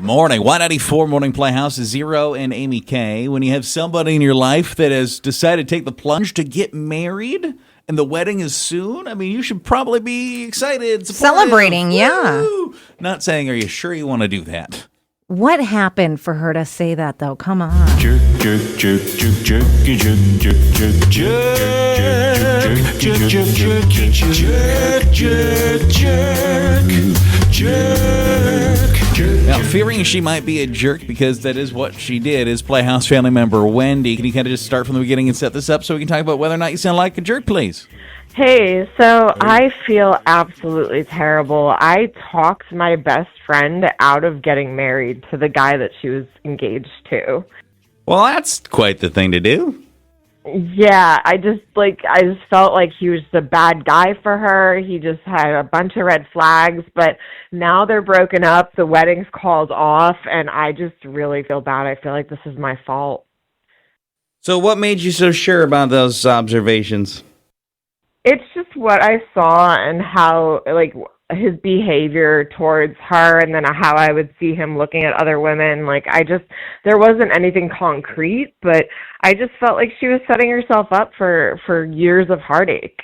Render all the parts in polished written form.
Morning. Y94 Morning Playhouse is Zero and Amy K. When you have somebody in your life that has decided to take the plunge to get married and the wedding is soon, I mean, you should probably be excited. Celebrating, yeah. Woo! Not saying, are you sure you want to do that? What happened for her to say that, though? Come on. Jerk, jerk, jerk, jerk, jerk, jerk, jerk, jerk, jerk, jerk, jerk, jerk, jerk. Now, fearing she might be a jerk because that is what she did, is Playhouse family member Wendy. Can you kind of just start from the beginning and set this up so we can talk about whether or not you sound like a jerk, please? Hey, so I feel absolutely terrible. I talked my best friend out of getting married to the guy that she was engaged to. Well, that's quite the thing to do. Yeah, I just felt like he was the bad guy for her. He just had a bunch of red flags, but now they're broken up, the wedding's called off, and I just really feel bad. I feel like this is my fault. So what made you so sure about those observations? It's just what I saw and how, his behavior towards her, and then how I would see him looking at other women. There wasn't anything concrete, but I just felt like she was setting herself up for years of heartache.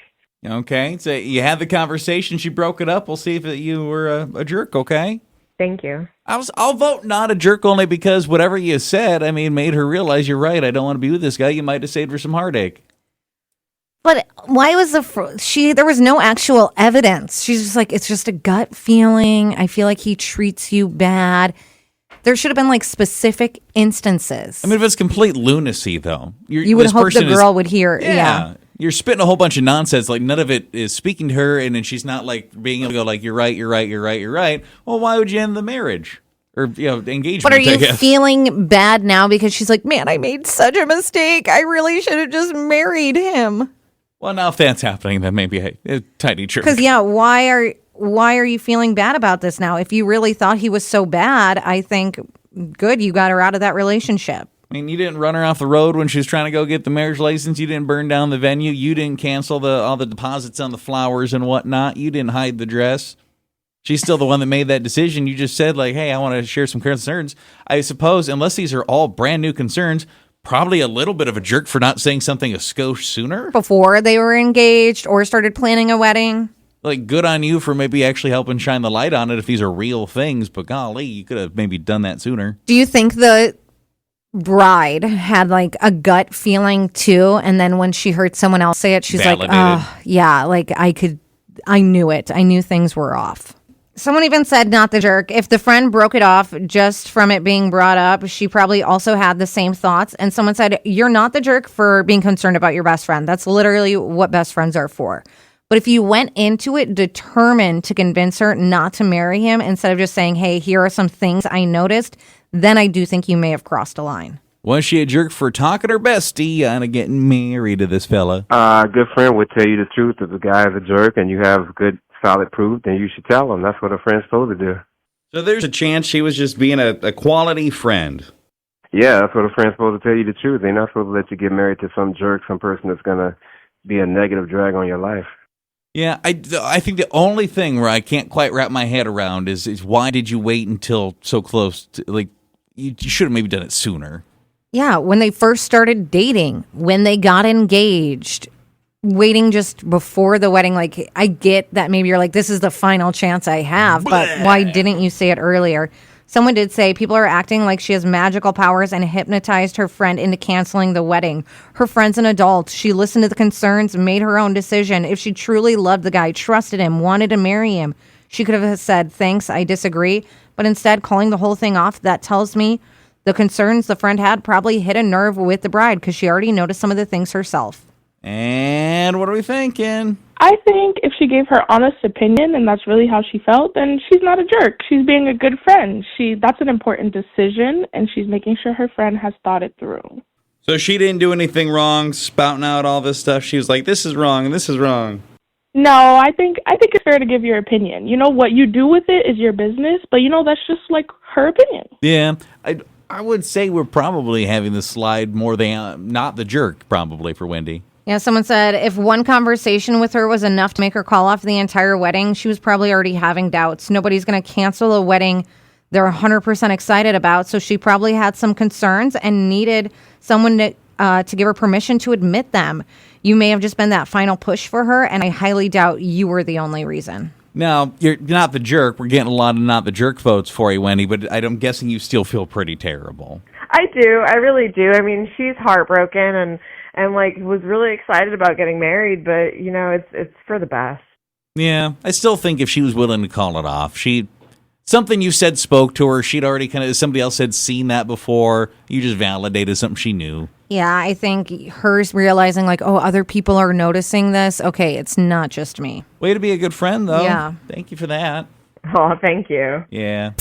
Okay, so you had the conversation, she broke it up. We'll see if you were a jerk, okay? Thank you. I'll vote not a jerk only because whatever you said, made her realize you're right. I don't want to be with this guy. You might have saved her some heartache. But why was there was no actual evidence. She's just like, it's just a gut feeling. I feel like he treats you bad. There should have been specific instances. If it's complete lunacy, though. You would hope the girl would hear. Yeah. You're spitting a whole bunch of nonsense. None of it is speaking to her, and then she's not being able to go you're right, you're right, you're right, you're right. Well, why would you end the marriage? Or, engagement. But are you feeling bad now because she's like, man, I made such a mistake. I really should have just married him. Well, now if that's happening, then maybe a tiny jerk. Because, why are you feeling bad about this now? If you really thought he was so bad, I think, good, you got her out of that relationship. You didn't run her off the road when she was trying to go get the marriage license. You didn't burn down the venue. You didn't cancel all the deposits on the flowers and whatnot. You didn't hide the dress. She's still the one that made that decision. You just said, hey, I want to share some concerns. I suppose, unless these are all brand new concerns, probably a little bit of a jerk for not saying something a skosh sooner. Before they were engaged or started planning a wedding. Good on you for maybe actually helping shine the light on it if these are real things. But golly, you could have maybe done that sooner. Do you think the bride had a gut feeling too? And then when she heard someone else say it, she's validated. I knew it. I knew things were off. Someone even said not the jerk. If the friend broke it off just from it being brought up, she probably also had the same thoughts. And someone said, you're not the jerk for being concerned about your best friend. That's literally what best friends are for. But if you went into it determined to convince her not to marry him, instead of just saying, hey, here are some things I noticed, then I do think you may have crossed a line. Was she a jerk for talking her bestie into getting married to this fella? A good friend would tell you the truth. If the guy is a jerk and you have good solid proof, then you should tell him. That's what a friend's supposed to do. So there's a chance she was just being a quality friend. Yeah, that's what a friend's supposed to tell you the truth. They're not supposed to let you get married to some jerk, some person that's going to be a negative drag on your life. Yeah, I think the only thing where I can't quite wrap my head around is why did you wait until so close to, you should have maybe done it sooner. Yeah, when they first started dating, when they got engaged, waiting just before the wedding. I get that maybe you're this is the final chance I have, but why didn't you say it earlier? Someone did say people are acting like she has magical powers and hypnotized her friend into canceling the wedding. Her friend's an adult. She listened to the concerns, made her own decision. If she truly loved the guy, trusted him, wanted to marry him, she could have said, thanks, I disagree. But instead, calling the whole thing off, that tells me the concerns the friend had probably hit a nerve with the bride because she already noticed some of the things herself. And what are we thinking? I think if she gave her honest opinion and that's really how she felt, then she's not a jerk. She's being a good friend. That's an important decision, and she's making sure her friend has thought it through. So she didn't do anything wrong, spouting out all this stuff. She was like, this is wrong and this is wrong. No, I think it's fair to give your opinion. What you do with it is your business, but that's just her opinion. Yeah, I would say we're probably having the slide more than not the jerk, probably, for Wendy. Yeah, someone said if one conversation with her was enough to make her call off the entire wedding, she was probably already having doubts. Nobody's going to cancel a wedding they're 100% excited about. So she probably had some concerns and needed someone to give her permission to admit them. You may have just been that final push for her, and I highly doubt you were the only reason. Now, you're not the jerk. We're getting a lot of not the jerk votes for you, Wendy, but I'm guessing you still feel pretty terrible. I do. I really do. I mean, she's heartbroken and like was really excited about getting married, but you know, it's for the best. Yeah, I still think if she was willing to call it off, something you said spoke to her. She'd already somebody else had seen that before. You just validated something she knew. Yeah, I think hers realizing like, oh, other people are noticing this. Okay, it's not just me. Way to be a good friend, though. Yeah. Thank you for that. Oh, thank you. Yeah.